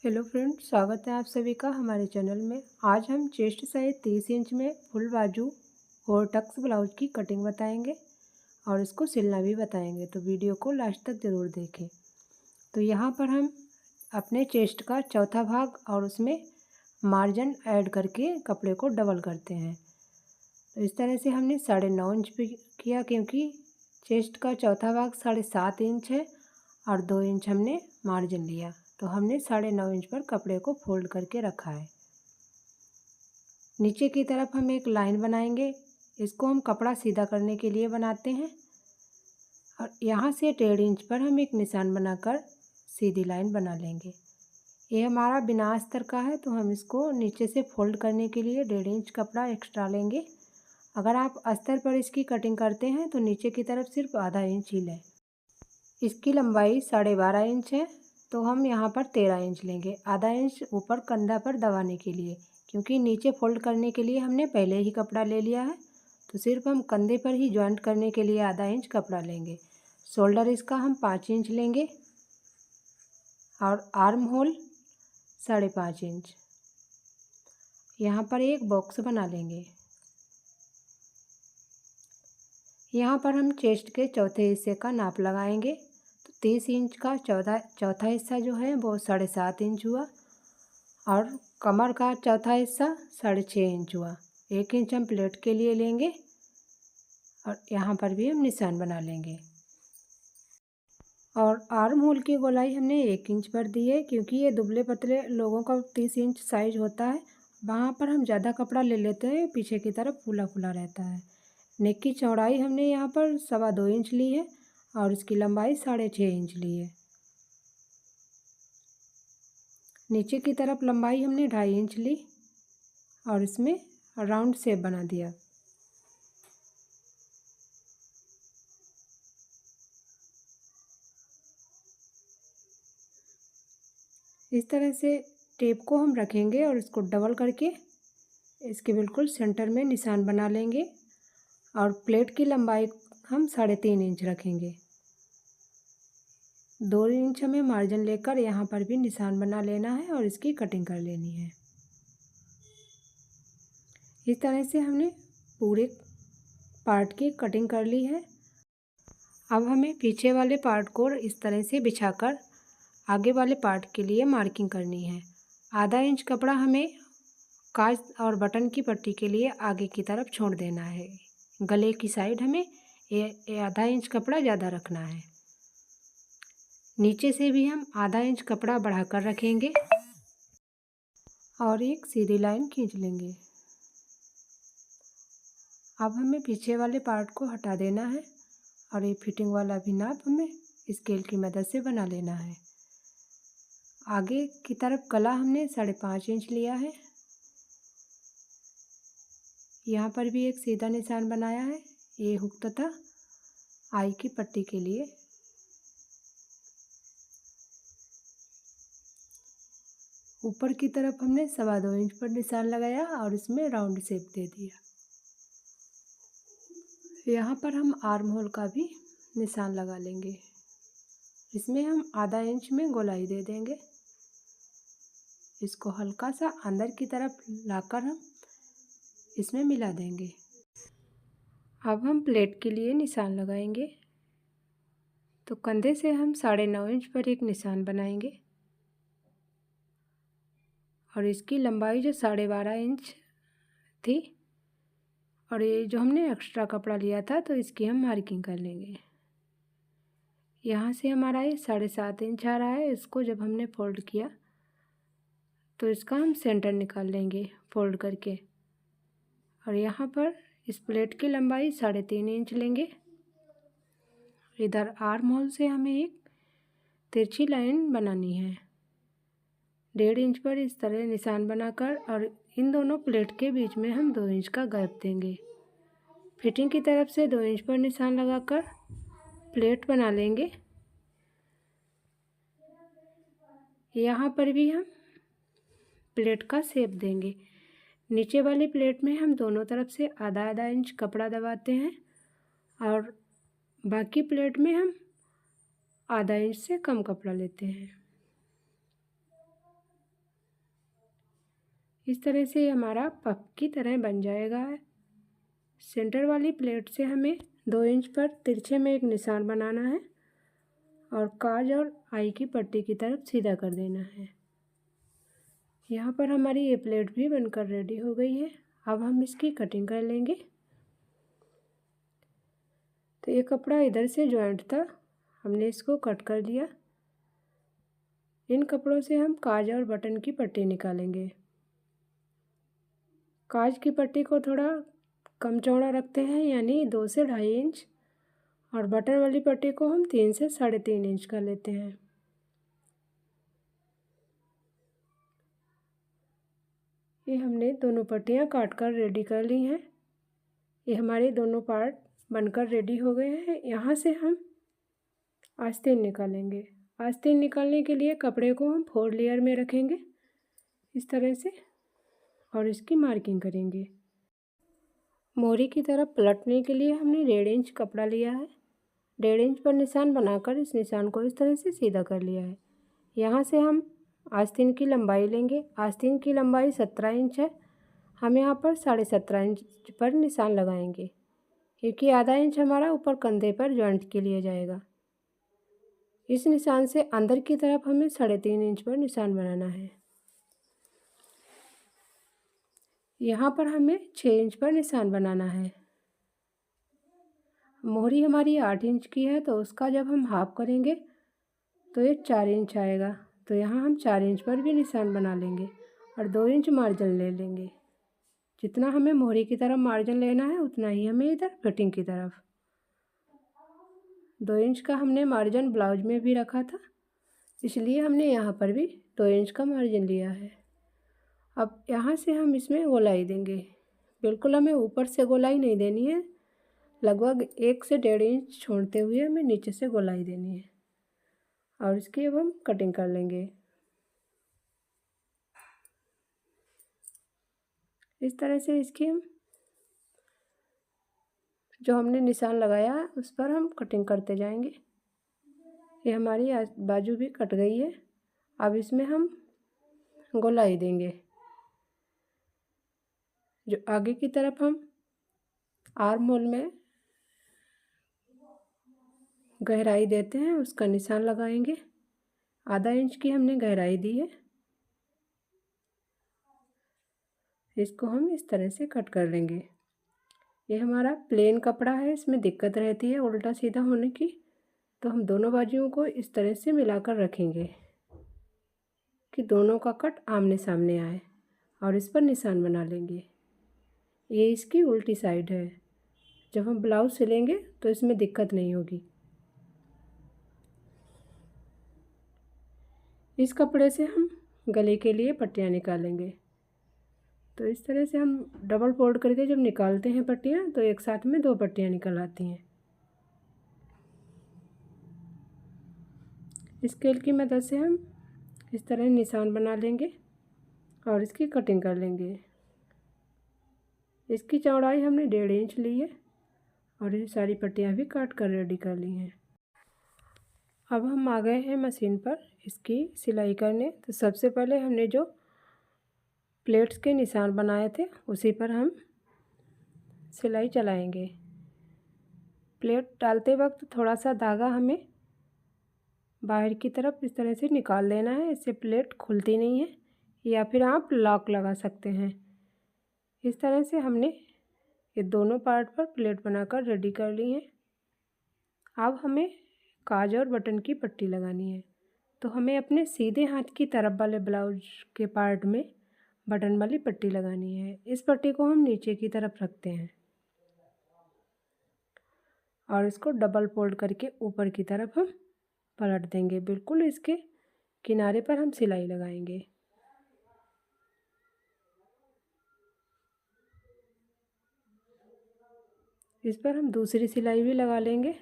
Hello friends, स्वागत है आप सभी का हमारे चैनल में। आज हम चेस्ट साइज 30 इंच में फुल बाजू और टक्स ब्लाउज की कटिंग बताएंगे और इसको सिलना भी बताएंगे, तो वीडियो को लास्ट तक ज़रूर देखें। तो यहाँ पर हम अपने चेस्ट का चौथा भाग और उसमें मार्जिन ऐड करके कपड़े को डबल करते हैं। तो इस तरह से हमने 9.5 इंच पे किया, क्योंकि चेस्ट का चौथा भाग 7.5 इंच है और 2 इंच हमने मार्जिन लिया, तो हमने 9.5 इंच पर कपड़े को फोल्ड करके रखा है। नीचे की तरफ हम एक लाइन बनाएंगे, इसको हम कपड़ा सीधा करने के लिए बनाते हैं। और यहाँ से 1.5 इंच पर हम एक निशान बनाकर सीधी लाइन बना लेंगे। ये हमारा बिना अस्तर का है, तो हम इसको नीचे से फोल्ड करने के लिए 1.5 इंच कपड़ा एक्स्ट्रा लेंगे। अगर आप अस्तर पर इसकी कटिंग करते हैं तो नीचे की तरफ सिर्फ आधा इंच ही लें। इसकी लंबाई 12.5 इंच है, तो हम यहाँ पर 13 इंच लेंगे, आधा इंच ऊपर कंधा पर दबाने के लिए, क्योंकि नीचे फोल्ड करने के लिए हमने पहले ही कपड़ा ले लिया है। तो सिर्फ हम कंधे पर ही जॉइंट करने के लिए आधा इंच कपड़ा लेंगे। शोल्डर इसका हम 5 इंच लेंगे और आर्म होल 5.5 इंच। यहाँ पर एक बॉक्स बना लेंगे। यहाँ पर हम चेस्ट के चौथे हिस्से का नाप लगाएंगे। तो 30 इंच का चौथा हिस्सा जो है वो 7.5 इंच हुआ और कमर का चौथा हिस्सा 6.5 इंच हुआ। 1 इंच हम प्लेट के लिए लेंगे और यहाँ पर भी हम निशान बना लेंगे। और आर्म होल की गोलाई हमने 1 इंच पर दी है, क्योंकि ये दुबले पतले लोगों का 30 इंच साइज होता है, वहाँ पर हम ज़्यादा कपड़ा ले लेते हैं, पीछे की तरफ फूला फूला रहता है। नेक की चौड़ाई हमने यहाँ पर 2.25 इंच ली है और इसकी लंबाई 6.5 इंच ली है। नीचे की तरफ लंबाई हमने 2.5 इंच ली और इसमें राउंड शेप बना दिया। इस तरह से टेप को हम रखेंगे और इसको डबल करके इसके बिल्कुल सेंटर में निशान बना लेंगे। और प्लेट की लंबाई हम 3.5 इंच रखेंगे। 2 इंच हमें मार्जिन लेकर यहाँ पर भी निशान बना लेना है और इसकी कटिंग कर लेनी है। इस तरह से हमने पूरे पार्ट की कटिंग कर ली है। अब हमें पीछे वाले पार्ट को इस तरह से बिछाकर आगे वाले पार्ट के लिए मार्किंग करनी है। आधा इंच कपड़ा हमें काज और बटन की पट्टी के लिए आगे की तरफ छोड़ देना है। गले की साइड हमें ये आधा इंच कपड़ा ज़्यादा रखना है। नीचे से भी हम आधा इंच कपड़ा बढ़ाकर रखेंगे और एक सीधी लाइन खींच लेंगे। अब हमें पीछे वाले पार्ट को हटा देना है और ये फिटिंग वाला भी नाप हमें स्केल की मदद से बना लेना है। आगे की तरफ गला हमने 5.5 इंच लिया है। यहाँ पर भी एक सीधा निशान बनाया है, ये हुक तथा आई की पट्टी के लिए। ऊपर की तरफ हमने 2.25 इंच पर निशान लगाया और इसमें राउंड शेप दे दिया। यहाँ पर हम आर्म होल का भी निशान लगा लेंगे। इसमें हम आधा इंच में गोलाई दे देंगे। इसको हल्का सा अंदर की तरफ लाकर हम इसमें मिला देंगे। अब हम प्लेट के लिए निशान लगाएंगे। तो कंधे से हम 9.5 इंच पर एक निशान बनाएंगे और इसकी लंबाई जो 12.5 इंच थी और ये जो हमने एक्स्ट्रा कपड़ा लिया था, तो इसकी हम मार्किंग कर लेंगे। यहाँ से हमारा ये 7.5 इंच आ रहा है। इसको जब हमने फोल्ड किया तो इसका हम सेंटर निकाल लेंगे फोल्ड करके। और यहाँ पर इस प्लेट की लंबाई 3.5 इंच लेंगे। इधर आर्म होल से हमें एक तिरछी लाइन बनानी है। 1.5 इंच पर इस तरह निशान बनाकर और इन दोनों प्लेट के बीच में हम 2 इंच का गैप देंगे। फिटिंग की तरफ से 2 इंच पर निशान लगाकर प्लेट बना लेंगे। यहाँ पर भी हम प्लेट का शेप देंगे। नीचे वाली प्लेट में हम दोनों तरफ से आधा आधा इंच कपड़ा दबाते हैं और बाकी प्लेट में हम आधा इंच से कम कपड़ा लेते हैं। इस तरह से हमारा पफ की तरह बन जाएगा। सेंटर वाली प्लेट से हमें 2 इंच पर तिरछे में एक निशान बनाना है और काज और आई की पट्टी की तरफ सीधा कर देना है। यहाँ पर हमारी ये प्लेट भी बनकर रेडी हो गई है। अब हम इसकी कटिंग कर लेंगे। तो ये कपड़ा इधर से जॉइंट था, हमने इसको कट कर लिया। इन कपड़ों से हम काज और बटन की पट्टी निकालेंगे। काज की पट्टी को थोड़ा कम चौड़ा रखते हैं, यानी 2 से 2.5 इंच, और बटन वाली पट्टी को हम 3 से 3.5 इंच का लेते हैं। ये हमने दोनों पट्टियाँ काट कर रेडी कर ली हैं। ये हमारे दोनों पार्ट बनकर रेडी हो गए हैं। यहाँ से हम आस्तीन निकालेंगे। आस्तीन निकालने के लिए कपड़े को हम 4 लेयर में रखेंगे इस तरह से, और इसकी मार्किंग करेंगे। मोरी की तरफ पलटने के लिए हमने 1.5 इंच कपड़ा लिया है। 1.5 इंच पर निशान बनाकर इस निशान को इस तरह से सीधा कर लिया है। यहाँ से हम आस्तीन की लंबाई लेंगे। आस्तीन की लंबाई 17 इंच है। हम यहाँ पर 17.5 इंच पर निशान लगाएंगे, क्योंकि आधा इंच हमारा ऊपर कंधे पर जॉइंट के लिए जाएगा। इस निशान से अंदर की तरफ हमें 3.5 इंच पर निशान बनाना है। यहाँ पर हमें 6 इंच पर निशान बनाना है। मोहरी हमारी 8 इंच की है, तो उसका जब हम हाफ करेंगे तो ये 4 इंच आएगा। तो यहाँ हम 4 इंच पर भी निशान बना लेंगे और 2 इंच मार्जिन ले लेंगे। जितना हमें मोहरी की तरफ मार्जिन लेना है उतना ही हमें इधर फिटिंग की तरफ। 2 इंच का हमने मार्जिन ब्लाउज में भी रखा था, इसलिए हमने यहाँ पर भी 2 इंच का मार्जिन लिया है। अब यहाँ से हम इसमें गोलाई देंगे। बिल्कुल हमें ऊपर से गोलाई नहीं देनी है, लगभग 1 से 1.5 इंच छोड़ते हुए हमें नीचे से गोलाई देनी है, और इसकी अब हम कटिंग कर लेंगे। इस तरह से इसकी हम जो हमने निशान लगाया है उस पर हम कटिंग करते जाएंगे। ये हमारी बाजू भी कट गई है। अब इसमें हम गोलाई देंगे। जो आगे की तरफ हम आर्म होल में गहराई देते हैं उसका निशान लगाएंगे। आधा इंच की हमने गहराई दी है। इसको हम इस तरह से कट कर लेंगे। ये हमारा प्लेन कपड़ा है, इसमें दिक्कत रहती है उल्टा सीधा होने की, तो हम दोनों बाजुओं को इस तरह से मिलाकर रखेंगे कि दोनों का कट आमने सामने आए, और इस पर निशान बना लेंगे। ये इसकी उल्टी साइड है। जब हम ब्लाउज सिलेंगे तो इसमें दिक्कत नहीं होगी। इस कपड़े से हम गले के लिए पट्टियाँ निकालेंगे। तो इस तरह से हम डबल फोल्ड करके जब निकालते हैं पट्टियाँ, तो एक साथ में 2 पट्टियाँ निकल आती हैं। स्केल की मदद से हम इस तरह निशान बना लेंगे और इसकी कटिंग कर लेंगे। इसकी चौड़ाई हमने 1.5 इंच ली है, और ये सारी पट्टियाँ भी काट कर रेडी कर ली हैं। अब हम आ गए हैं मशीन पर इसकी सिलाई करने। तो सबसे पहले हमने जो प्लेट्स के निशान बनाए थे उसी पर हम सिलाई चलाएंगे। प्लेट डालते वक्त थोड़ा सा धागा हमें बाहर की तरफ इस तरह से निकाल देना है, इससे प्लेट खुलती नहीं है, या फिर आप लॉक लगा सकते हैं। इस तरह से हमने ये दोनों पार्ट पर प्लेट बनाकर रेडी कर ली है। अब हमें काज और बटन की पट्टी लगानी है। तो हमें अपने सीधे हाथ की तरफ वाले ब्लाउज के पार्ट में बटन वाली पट्टी लगानी है। इस पट्टी को हम नीचे की तरफ रखते हैं और इसको डबल फोल्ड करके ऊपर की तरफ हम पलट देंगे। बिल्कुल इसके किनारे पर हम सिलाई लगाएंगे। इस पर हम दूसरी सिलाई भी लगा लेंगे।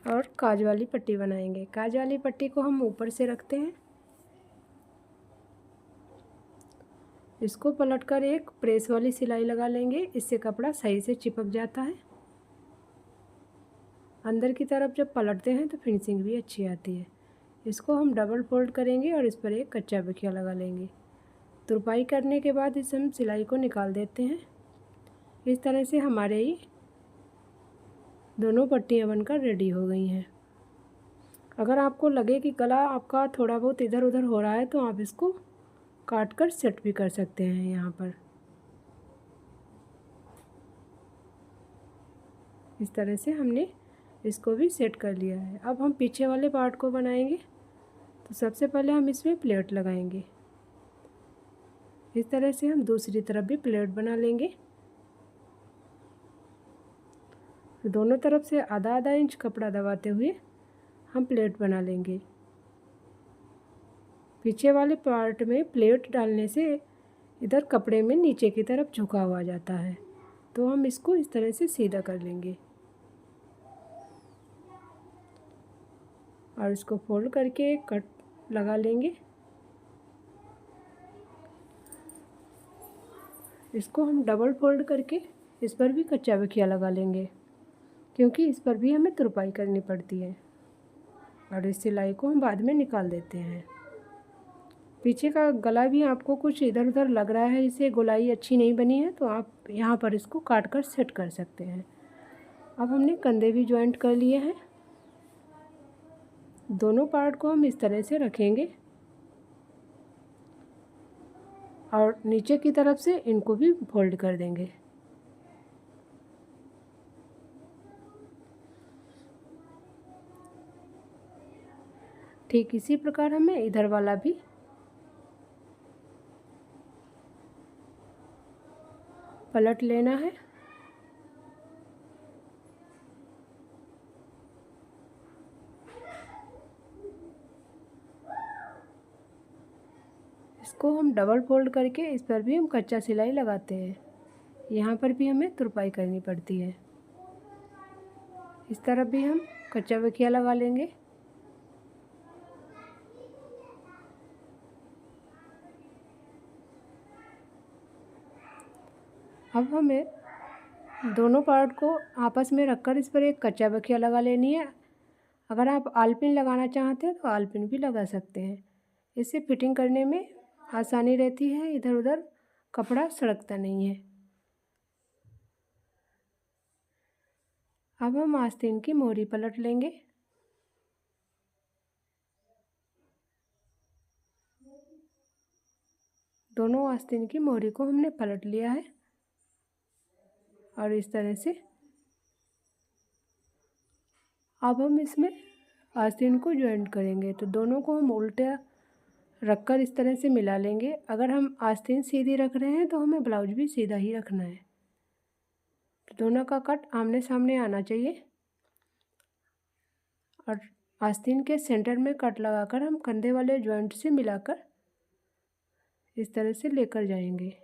और काज वाली पट्टी बनाएंगे। काज वाली पट्टी को हम ऊपर से रखते हैं, इसको पलटकर एक प्रेस वाली सिलाई लगा लेंगे, इससे कपड़ा सही से चिपक जाता है। अंदर की तरफ जब पलटते हैं तो फिनिशिंग भी अच्छी आती है। इसको हम डबल फोल्ड करेंगे और इस पर एक कच्चा बखिया लगा लेंगे। तुरपाई करने के बाद इस हम सिलाई को निकाल देते हैं। इस तरह से हमारे ही दोनों पट्टियाँ बनकर रेडी हो गई हैं। अगर आपको लगे कि गला आपका थोड़ा बहुत इधर उधर हो रहा है तो आप इसको काट कर सेट भी कर सकते हैं। यहाँ पर इस तरह से हमने इसको भी सेट कर लिया है। अब हम पीछे वाले पार्ट को बनाएंगे। तो सबसे पहले हम इसमें प्लेट लगाएंगे। इस तरह से हम दूसरी तरफ भी प्लेट बना लेंगे। तो दोनों तरफ से आधा आधा इंच कपड़ा दबाते हुए हम प्लेट बना लेंगे। पीछे वाले पार्ट में प्लेट डालने से इधर कपड़े में नीचे की तरफ झुकाव आ जाता है, तो हम इसको इस तरह से सीधा कर लेंगे और इसको फोल्ड करके कट लगा लेंगे। इसको हम डबल फोल्ड करके इस पर भी कच्चा बखिया लगा लेंगे, क्योंकि इस पर भी हमें तुरपाई करनी पड़ती है। और इस सिलाई को हम बाद में निकाल देते हैं। पीछे का गला भी आपको कुछ इधर उधर लग रहा है, इसे गोलाई अच्छी नहीं बनी है, तो आप यहाँ पर इसको काट कर सेट कर सकते हैं। अब हमने कंधे भी जॉइंट कर लिए हैं। दोनों पार्ट को हम इस तरह से रखेंगे और नीचे की तरफ से इनको भी फोल्ड कर देंगे। ठीक इसी प्रकार हमें इधर वाला भी पलट लेना है। इसको हम डबल फोल्ड करके इस पर भी हम कच्चा सिलाई लगाते हैं। यहाँ पर भी हमें तुरपाई करनी पड़ती है। इस तरफ भी हम कच्चा बखिया लगा लेंगे। अब हमें दोनों पार्ट को आपस में रखकर इस पर एक कच्चा बखिया लगा लेनी है। अगर आप आलपिन लगाना चाहते हैं तो आलपिन भी लगा सकते हैं। इससे फिटिंग करने में आसानी रहती है, इधर उधर कपड़ा सड़कता नहीं है। अब हम आस्तीन की मोहरी पलट लेंगे। दोनों आस्तीन की मोहरी को हमने पलट लिया है और इस तरह से अब हम इसमें आस्तीन को जॉइंट करेंगे। तो दोनों को हम उल्टा रखकर इस तरह से मिला लेंगे। अगर हम आस्तीन सीधी रख रहे हैं तो हमें ब्लाउज भी सीधा ही रखना है। तो दोनों का कट आमने सामने आना चाहिए और आस्तीन के सेंटर में कट लगाकर हम कंधे वाले जॉइंट से मिलाकर इस तरह से लेकर जाएंगे।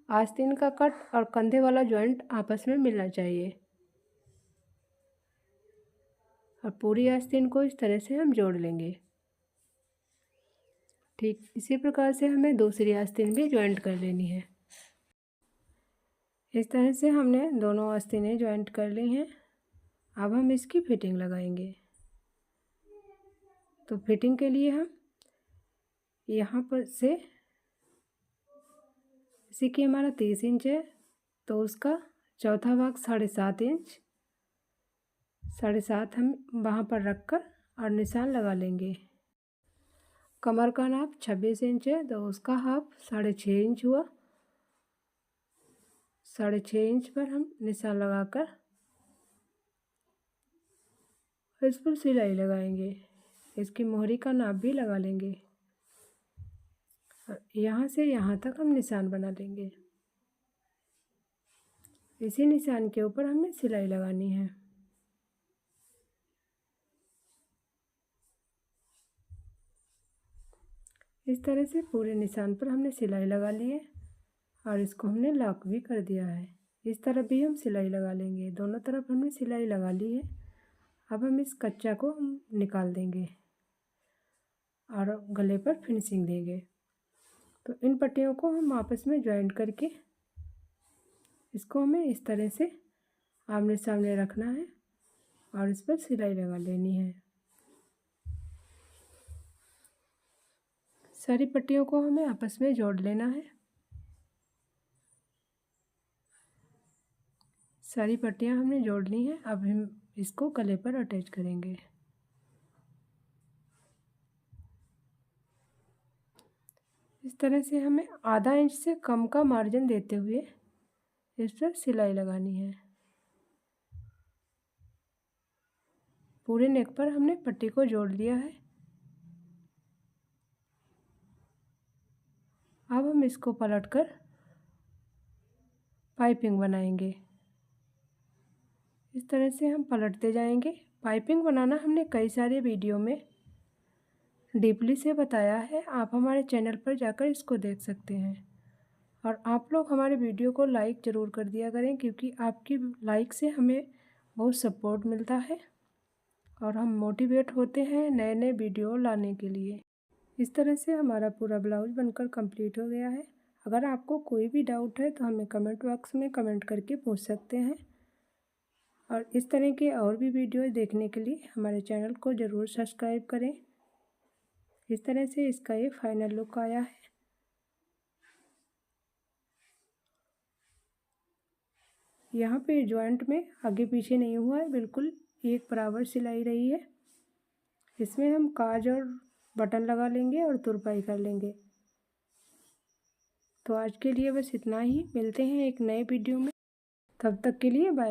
आस्तीन का कट और कंधे वाला जॉइंट आपस में मिलना चाहिए और पूरी आस्तीन को इस तरह से हम जोड़ लेंगे। ठीक इसी प्रकार से हमें दूसरी आस्तीन भी जॉइंट कर लेनी है। इस तरह से हमने दोनों आस्तीनें जॉइंट कर ली हैं। अब हम इसकी फिटिंग लगाएंगे। तो फिटिंग के लिए हम यहाँ पर से इसी की हमारा 30 इंच है, तो उसका चौथा भाग 7.5 इंच 7.5 हम वहाँ पर रख कर और निशान लगा लेंगे। कमर का नाप 26 इंच है, तो उसका हाफ 6.5 इंच हुआ। 6.5 इंच पर हम निशान लगाकर इस पर सिलाई लगाएंगे। इसकी मोहरी का नाप भी लगा लेंगे। यहाँ से यहाँ तक हम निशान बना लेंगे। इसी निशान के ऊपर हमें सिलाई लगानी है। इस तरह से पूरे निशान पर हमने सिलाई लगा ली है और इसको हमने लॉक भी कर दिया है। इस तरफ भी हम सिलाई लगा लेंगे। दोनों तरफ हमने सिलाई लगा ली है। अब हम इस कच्चा को हम निकाल देंगे और गले पर फिनिशिंग देंगे। तो इन पट्टियों को हम आपस में जॉइंट करके इसको हमें इस तरह से आमने सामने रखना है और इस पर सिलाई लगा लेनी है। सारी पट्टियों को हमें आपस में जोड़ लेना है। सारी पट्टियाँ हमने जोड़ ली हैं। अब हम इसको गले पर अटैच करेंगे। इस तरह से हमें आधा इंच से कम का मार्जिन देते हुए इस पर सिलाई लगानी है। पूरे नेक पर हमने पट्टी को जोड़ लिया है। अब हम इसको पलटकर पाइपिंग बनाएंगे। इस तरह से हम पलटते जाएंगे। पाइपिंग बनाना हमने कई सारे वीडियो में डीपली से बताया है, आप हमारे चैनल पर जाकर इसको देख सकते हैं। और आप लोग हमारे वीडियो को लाइक ज़रूर कर दिया करें, क्योंकि आपकी लाइक से हमें बहुत सपोर्ट मिलता है और हम मोटिवेट होते हैं नए नए वीडियो लाने के लिए। इस तरह से हमारा पूरा ब्लाउज बनकर कंप्लीट हो गया है। अगर आपको कोई भी डाउट है तो हमें कमेंट बॉक्स में कमेंट करके पूछ सकते हैं। और इस तरह के और भी वीडियो देखने के लिए हमारे चैनल को ज़रूर सब्सक्राइब करें। इस तरह से इसका ये फाइनल लुक आया है। यहाँ पे जॉइंट में आगे पीछे नहीं हुआ है, बिल्कुल एक बराबर सिलाई रही है। इसमें हम काज और बटन लगा लेंगे और तुरपाई कर लेंगे। तो आज के लिए बस इतना ही। मिलते हैं एक नए वीडियो में, तब तक के लिए बाय।